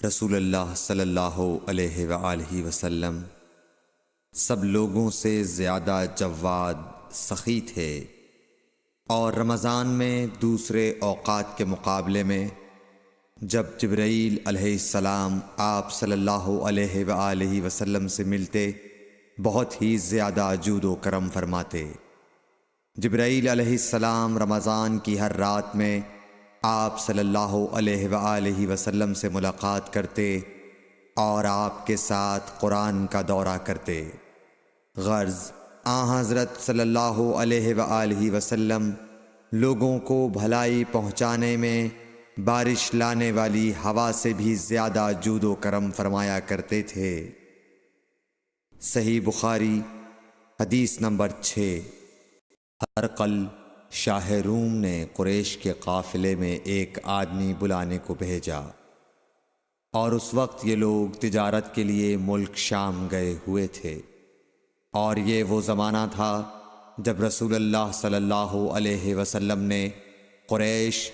رسول اللہ صلی اللہ علیہ وآلہ وسلم سب لوگوں سے زیادہ جواد سخی تھے، اور رمضان میں دوسرے اوقات کے مقابلے میں جب جبرائیل علیہ السلام آپ صلی اللہ علیہ وآلہ وسلم سے ملتے بہت ہی زیادہ جود و کرم فرماتے۔ جبرائیل علیہ السلام رمضان کی ہر رات میں آپ صلی اللہ علیہ وآلہ وسلم سے ملاقات کرتے اور آپ کے ساتھ قرآن کا دورہ کرتے۔ غرض حضرت صلی اللہ علیہ وآلہ وسلم لوگوں کو بھلائی پہنچانے میں بارش لانے والی ہوا سے بھی زیادہ جود و کرم فرمایا کرتے تھے۔ صحیح بخاری حدیث نمبر 6۔ ہرقل شاہ روم نے قریش کے قافلے میں ایک آدمی بلانے کو بھیجا، اور اس وقت یہ لوگ تجارت کے لیے ملک شام گئے ہوئے تھے، اور یہ وہ زمانہ تھا جب رسول اللہ صلی اللہ علیہ وسلم نے قریش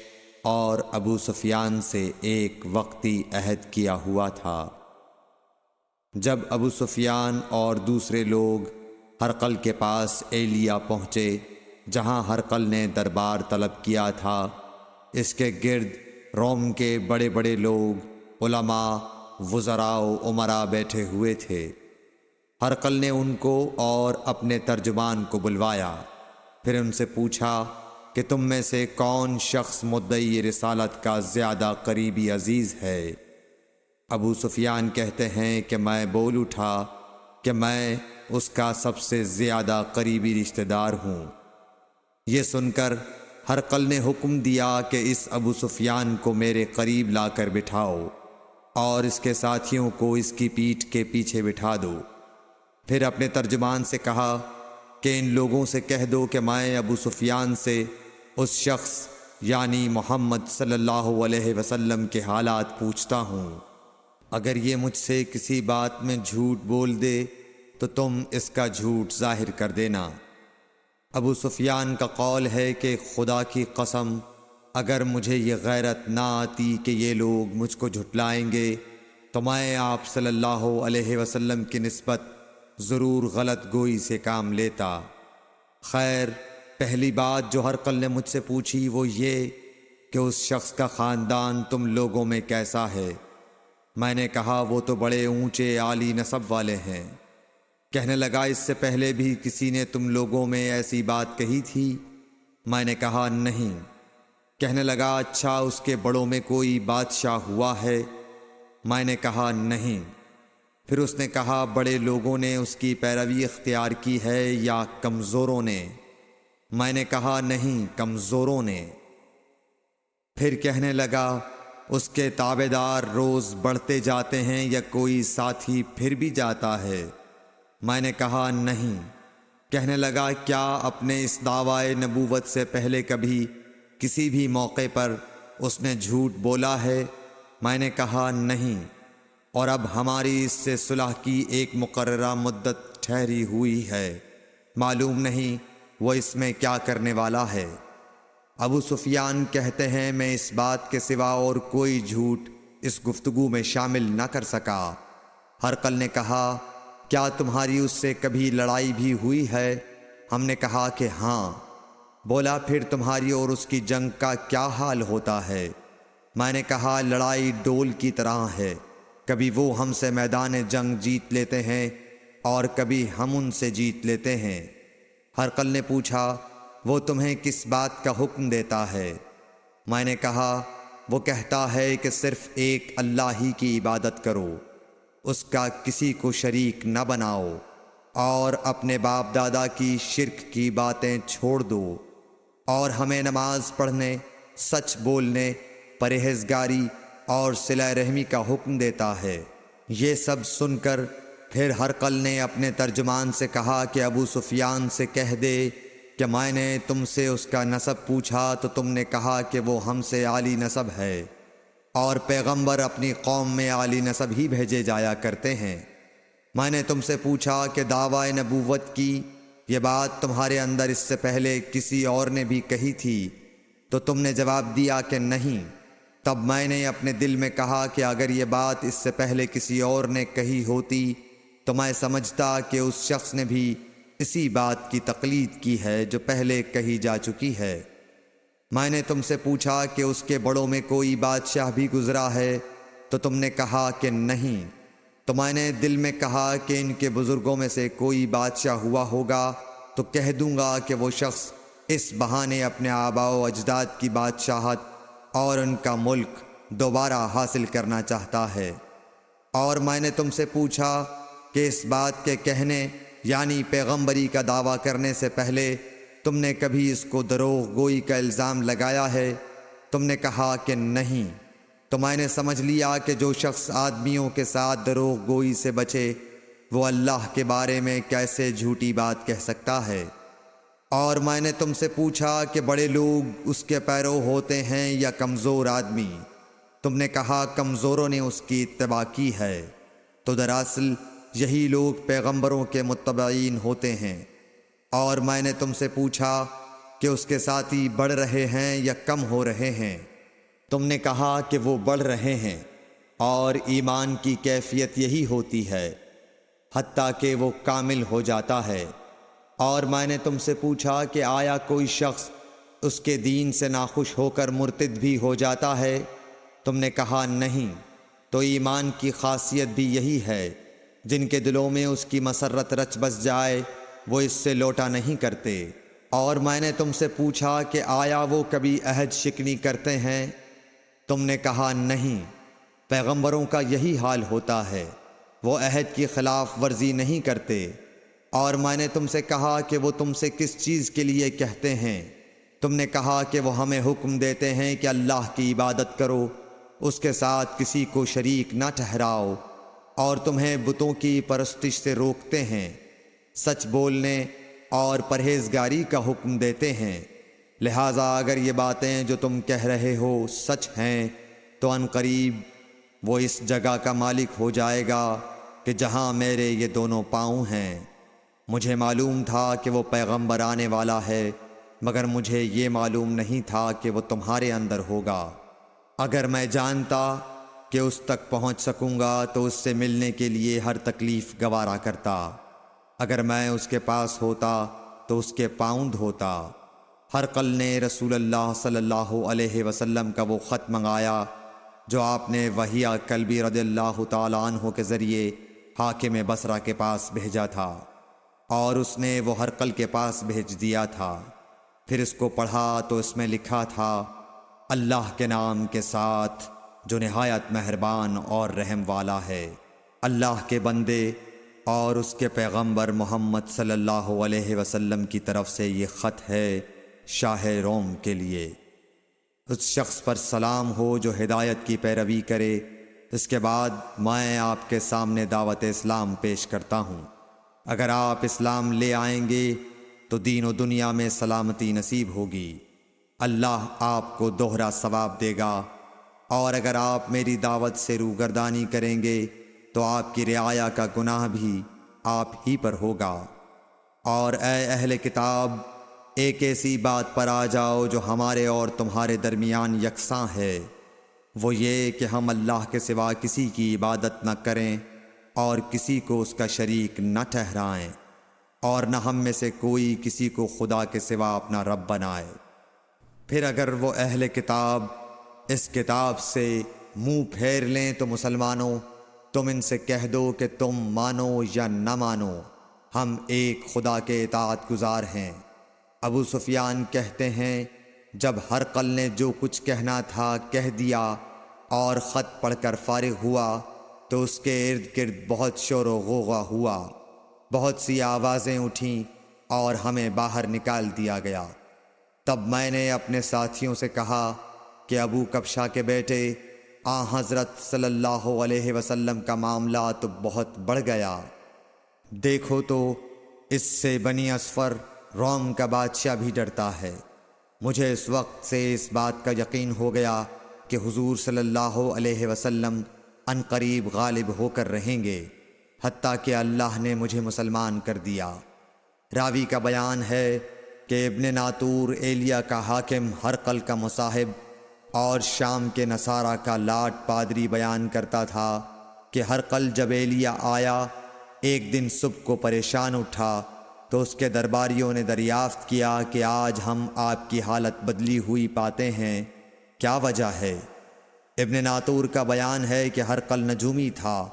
اور ابو سفیان سے ایک وقتی عہد کیا ہوا تھا۔ جب ابو سفیان اور دوسرے لوگ ہرقل کے پاس ایلیا پہنچے جہاں ہرقل نے دربار طلب کیا تھا، اس کے گرد روم کے بڑے بڑے لوگ، علماء، وزراء و امراء بیٹھے ہوئے تھے۔ ہرقل نے ان کو اور اپنے ترجمان کو بلوایا، پھر ان سے پوچھا کہ تم میں سے کون شخص مدعی رسالت کا زیادہ قریبی عزیز ہے؟ ابو سفیان کہتے ہیں کہ میں بول اٹھا کہ میں اس کا سب سے زیادہ قریبی رشتہ دار ہوں۔ یہ سن کر ہرقل نے حکم دیا کہ اس ابو سفیان کو میرے قریب لا کر بٹھاؤ اور اس کے ساتھیوں کو اس کی پیٹھ کے پیچھے بٹھا دو۔ پھر اپنے ترجمان سے کہا کہ ان لوگوں سے کہہ دو کہ میں ابو سفیان سے اس شخص یعنی محمد صلی اللہ علیہ وسلم کے حالات پوچھتا ہوں، اگر یہ مجھ سے کسی بات میں جھوٹ بول دے تو تم اس کا جھوٹ ظاہر کر دینا۔ ابو سفیان کا قول ہے کہ خدا کی قسم اگر مجھے یہ غیرت نہ آتی کہ یہ لوگ مجھ کو جھٹلائیں گے تو میں آپ صلی اللہ علیہ وسلم کی نسبت ضرور غلط گوئی سے کام لیتا۔ خیر، پہلی بات جو ہرقل نے مجھ سے پوچھی وہ یہ کہ اس شخص کا خاندان تم لوگوں میں کیسا ہے؟ میں نے کہا وہ تو بڑے اونچے عالی نسب والے ہیں۔ کہنے لگا اس سے پہلے بھی کسی نے تم لوگوں میں ایسی بات کہی تھی؟ میں نے کہا نہیں۔ کہنے لگا اچھا اس کے بڑوں میں کوئی بادشاہ ہوا ہے؟ میں نے کہا نہیں۔ پھر اس نے کہا بڑے لوگوں نے اس کی پیروی اختیار کی ہے یا کمزوروں نے؟ میں نے کہا نہیں، کمزوروں نے۔ پھر کہنے لگا اس کے تابعدار روز بڑھتے جاتے ہیں یا کوئی ساتھی پھر بھی جاتا ہے؟ میں نے کہا نہیں۔ کہنے لگا کیا اپنے اس دعوی نبوت سے پہلے کبھی کسی بھی موقع پر اس نے جھوٹ بولا ہے؟ میں نے کہا نہیں، اور اب ہماری اس سے صلح کی ایک مقررہ مدت ٹھہری ہوئی ہے، معلوم نہیں وہ اس میں کیا کرنے والا ہے۔ ابو سفیان کہتے ہیں میں اس بات کے سوا اور کوئی جھوٹ اس گفتگو میں شامل نہ کر سکا۔ ہرقل نے کہا کیا تمہاری اس سے کبھی لڑائی بھی ہوئی ہے؟ ہم نے کہا کہ ہاں۔ بولا پھر تمہاری اور اس کی جنگ کا کیا حال ہوتا ہے؟ میں نے کہا لڑائی ڈول کی طرح ہے، کبھی وہ ہم سے میدان جنگ جیت لیتے ہیں اور کبھی ہم ان سے جیت لیتے ہیں۔ ہرقل نے پوچھا وہ تمہیں کس بات کا حکم دیتا ہے؟ میں نے کہا وہ کہتا ہے کہ صرف ایک اللہ ہی کی عبادت کرو، اس کا کسی کو شریک نہ بناؤ، اور اپنے باپ دادا کی شرک کی باتیں چھوڑ دو، اور ہمیں نماز پڑھنے، سچ بولنے، پرہیزگاری اور صلہ رحمی کا حکم دیتا ہے۔ یہ سب سن کر پھر ہرقل نے اپنے ترجمان سے کہا کہ ابو سفیان سے کہہ دے کہ میں نے تم سے اس کا نسب پوچھا تو تم نے کہا کہ وہ ہم سے عالی نسب ہے، اور پیغمبر اپنی قوم میں عالی نسب ہی بھیجے جایا کرتے ہیں۔ میں نے تم سے پوچھا کہ دعوی نبوت کی یہ بات تمہارے اندر اس سے پہلے کسی اور نے بھی کہی تھی تو تم نے جواب دیا کہ نہیں۔ تب میں نے اپنے دل میں کہا کہ اگر یہ بات اس سے پہلے کسی اور نے کہی ہوتی تو میں سمجھتا کہ اس شخص نے بھی اسی بات کی تقلید کی ہے جو پہلے کہی جا چکی ہے۔ میں نے تم سے پوچھا کہ اس کے بڑوں میں کوئی بادشاہ بھی گزرا ہے تو تم نے کہا کہ نہیں۔ تو میں نے دل میں کہا کہ ان کے بزرگوں میں سے کوئی بادشاہ ہوا ہوگا تو کہہ دوں گا کہ وہ شخص اس بہانے اپنے آباء و اجداد کی بادشاہت اور ان کا ملک دوبارہ حاصل کرنا چاہتا ہے۔ اور میں نے تم سے پوچھا کہ اس بات کے کہنے یعنی پیغمبری کا دعویٰ کرنے سے پہلے تم نے کبھی اس کو دروغ گوئی کا الزام لگایا ہے؟ تم نے کہا کہ نہیں۔ تو میں نے سمجھ لیا کہ جو شخص آدمیوں کے ساتھ دروغ گوئی سے بچے وہ اللہ کے بارے میں کیسے جھوٹی بات کہہ سکتا ہے۔ اور میں نے تم سے پوچھا کہ بڑے لوگ اس کے پیرو ہوتے ہیں یا کمزور آدمی؟ تم نے کہا کمزوروں نے اس کی اتباع کی ہے۔ تو دراصل یہی لوگ پیغمبروں کے متبعین ہوتے ہیں۔ اور میں نے تم سے پوچھا کہ اس کے ساتھی بڑھ رہے ہیں یا کم ہو رہے ہیں؟ تم نے کہا کہ وہ بڑھ رہے ہیں، اور ایمان کی کیفیت یہی ہوتی ہے حتیٰ کہ وہ کامل ہو جاتا ہے۔ اور میں نے تم سے پوچھا کہ آیا کوئی شخص اس کے دین سے ناخوش ہو کر مرتد بھی ہو جاتا ہے؟ تم نے کہا نہیں۔ تو ایمان کی خاصیت بھی یہی ہے، جن کے دلوں میں اس کی مسرت رچ بس جائے وہ اس سے لوٹا نہیں کرتے۔ اور میں نے تم سے پوچھا کہ آیا وہ کبھی عہد شکنی کرتے ہیں؟ تم نے کہا نہیں۔ پیغمبروں کا یہی حال ہوتا ہے، وہ عہد کی خلاف ورزی نہیں کرتے۔ اور میں نے تم سے کہا کہ وہ تم سے کس چیز کے لیے کہتے ہیں؟ تم نے کہا کہ وہ ہمیں حکم دیتے ہیں کہ اللہ کی عبادت کرو، اس کے ساتھ کسی کو شریک نہ ٹھہراؤ، اور تمہیں بتوں کی پرستش سے روکتے ہیں، سچ بولنے اور پرہیزگاری کا حکم دیتے ہیں۔ لہٰذا اگر یہ باتیں جو تم کہہ رہے ہو سچ ہیں تو ان قریب وہ اس جگہ کا مالک ہو جائے گا کہ جہاں میرے یہ دونوں پاؤں ہیں۔ مجھے معلوم تھا کہ وہ پیغمبر آنے والا ہے، مگر مجھے یہ معلوم نہیں تھا کہ وہ تمہارے اندر ہوگا۔ اگر میں جانتا کہ اس تک پہنچ سکوں گا تو اس سے ملنے کے لیے ہر تکلیف گوارا کرتا۔ اگر میں اس کے پاس ہوتا تو اس کے پاؤں دھوتا۔ ہرقل نے رسول اللہ صلی اللہ علیہ وسلم کا وہ خط منگایا جو آپ نے وحیہ کلبی رضی اللہ تعالیٰ عنہ کے ذریعے حاکم بصرہ کے پاس بھیجا تھا، اور اس نے وہ ہرقل کے پاس بھیج دیا تھا۔ پھر اس کو پڑھا تو اس میں لکھا تھا، اللہ کے نام کے ساتھ جو نہایت مہربان اور رحم والا ہے۔ اللہ کے بندے اور اس کے پیغمبر محمد صلی اللہ علیہ وسلم کی طرف سے یہ خط ہے شاہ روم کے لیے۔ اس شخص پر سلام ہو جو ہدایت کی پیروی کرے۔ اس کے بعد میں آپ کے سامنے دعوت اسلام پیش کرتا ہوں۔ اگر آپ اسلام لے آئیں گے تو دین و دنیا میں سلامتی نصیب ہوگی، اللہ آپ کو دوہرا ثواب دے گا۔ اور اگر آپ میری دعوت سے روگردانی کریں گے تو آپ کی رعایا کا گناہ بھی آپ ہی پر ہوگا۔ اور اے اہل کتاب، ایک ایسی بات پر آ جاؤ جو ہمارے اور تمہارے درمیان یکساں ہے، وہ یہ کہ ہم اللہ کے سوا کسی کی عبادت نہ کریں اور کسی کو اس کا شریک نہ ٹھہرائیں، اور نہ ہم میں سے کوئی کسی کو خدا کے سوا اپنا رب بنائے۔ پھر اگر وہ اہل کتاب اس کتاب سے منہ پھیر لیں تو مسلمانوں، تم ان سے کہہ دو کہ تم مانو یا نہ مانو، ہم ایک خدا کے اطاعت گزار ہیں۔ ابو سفیان کہتے ہیں، جب ہرقل نے جو کچھ کہنا تھا کہہ دیا اور خط پڑھ کر فارغ ہوا تو اس کے ارد گرد بہت شور و غوغا ہوا، بہت سی آوازیں اٹھیں اور ہمیں باہر نکال دیا گیا۔ تب میں نے اپنے ساتھیوں سے کہا کہ ابو کبشہ کے بیٹے حضرت صلی اللہ علیہ وسلم کا معاملہ تو بہت بڑھ گیا۔ دیکھو تو اس سے بنی اصفر روم کا بادشاہ بھی ڈرتا ہے۔ مجھے اس وقت سے اس بات کا یقین ہو گیا کہ حضور صلی اللہ علیہ وسلم ان قریب غالب ہو کر رہیں گے، حتیٰ کہ اللہ نے مجھے مسلمان کر دیا۔ راوی کا بیان ہے کہ ابن ناطور ایلیا کا حاکم ہرقل کا مصاحب اور شام کے نصارہ کا لاٹ پادری بیان کرتا تھا کہ ہرقل جب ایلیا آیا ایک دن صبح کو پریشان اٹھا تو اس کے درباریوں نے دریافت کیا کہ آج ہم آپ کی حالت بدلی ہوئی پاتے ہیں، کیا وجہ ہے؟ ابن ناطور کا بیان ہے کہ ہرقل نجومی تھا،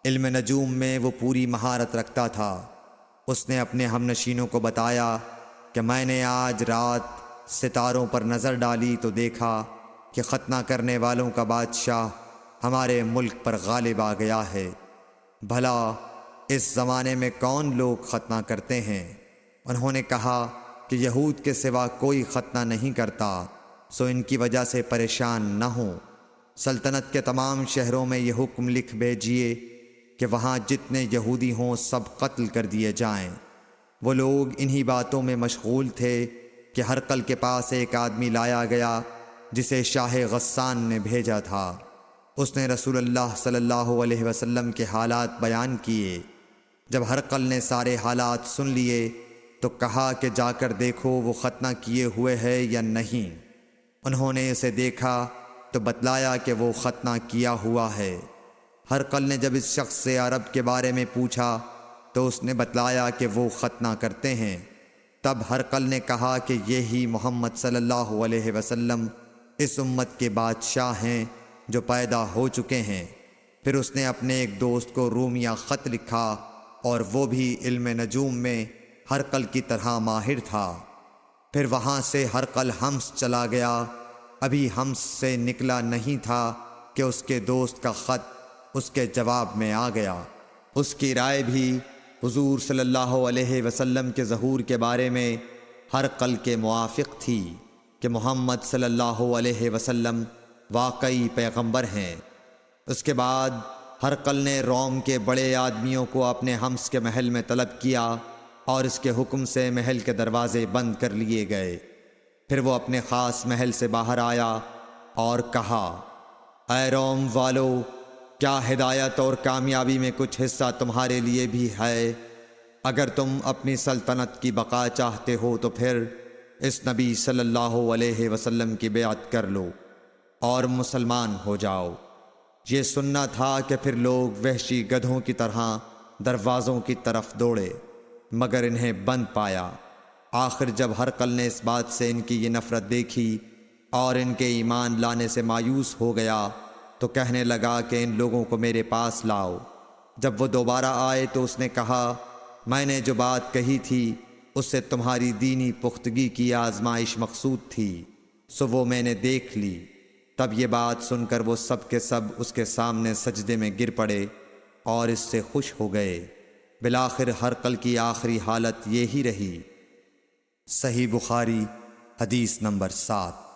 علم نجوم میں وہ پوری مہارت رکھتا تھا۔ اس نے اپنے ہم نشینوں کو بتایا کہ میں نے آج رات ستاروں پر نظر ڈالی تو دیکھا کہ ختنہ کرنے والوں کا بادشاہ ہمارے ملک پر غالب آ گیا ہے۔ بھلا اس زمانے میں کون لوگ ختنہ کرتے ہیں؟ انہوں نے کہا کہ یہود کے سوا کوئی ختنہ نہیں کرتا، سو ان کی وجہ سے پریشان نہ ہوں۔ سلطنت کے تمام شہروں میں یہ حکم لکھ بھیجیے کہ وہاں جتنے یہودی ہوں سب قتل کر دیے جائیں۔ وہ لوگ انہی باتوں میں مشغول تھے کہ ہرقل کے پاس ایک آدمی لایا گیا جسے شاہ غسان نے بھیجا تھا۔ اس نے رسول اللہ صلی اللہ علیہ وسلم کے حالات بیان کیے۔ جب ہرقل نے سارے حالات سن لیے تو کہا کہ جا کر دیکھو وہ ختنہ کیے ہوئے ہے یا نہیں۔ انہوں نے اسے دیکھا تو بتلایا کہ وہ ختنہ کیا ہوا ہے۔ ہرقل نے جب اس شخص سے عرب کے بارے میں پوچھا تو اس نے بتلایا کہ وہ ختنہ کرتے ہیں۔ تب ہرقل نے کہا کہ یہی محمد صلی اللہ علیہ وسلم اس امت کے بادشاہ ہیں جو پیدا ہو چکے ہیں۔ پھر اس نے اپنے ایک دوست کو رومیہ خط لکھا اور وہ بھی علم نجوم میں ہرقل کی طرح ماہر تھا۔ پھر وہاں سے ہرقل حمص چلا گیا۔ ابھی حمص سے نکلا نہیں تھا کہ اس کے دوست کا خط اس کے جواب میں آ گیا۔ اس کی رائے بھی حضور صلی اللہ علیہ وسلم کے ظہور کے بارے میں ہرقل کے موافق تھی کہ محمد صلی اللہ علیہ وسلم واقعی پیغمبر ہیں۔ اس کے بعد ہرقل نے روم کے بڑے آدمیوں کو اپنے حمص کے محل میں طلب کیا اور اس کے حکم سے محل کے دروازے بند کر لیے گئے۔ پھر وہ اپنے خاص محل سے باہر آیا اور کہا، اے روم والو، کیا ہدایت اور کامیابی میں کچھ حصہ تمہارے لیے بھی ہے؟ اگر تم اپنی سلطنت کی بقا چاہتے ہو تو پھر اس نبی صلی اللہ علیہ وسلم کی بیعت کر لو اور مسلمان ہو جاؤ۔ یہ سننا تھا کہ پھر لوگ وحشی گدھوں کی طرح دروازوں کی طرف دوڑے، مگر انہیں بند پایا۔ آخر جب ہرقل نے اس بات سے ان کی یہ نفرت دیکھی اور ان کے ایمان لانے سے مایوس ہو گیا تو کہنے لگا کہ ان لوگوں کو میرے پاس لاؤ۔ جب وہ دوبارہ آئے تو اس نے کہا، میں نے جو بات کہی تھی اس سے تمہاری دینی پختگی کی آزمائش مقصود تھی، سو وہ میں نے دیکھ لی۔ تب یہ بات سن کر وہ سب کے سب اس کے سامنے سجدے میں گر پڑے اور اس سے خوش ہو گئے۔ بالآخر ہرقل کی آخری حالت یہی رہی۔ صحیح بخاری حدیث نمبر 7۔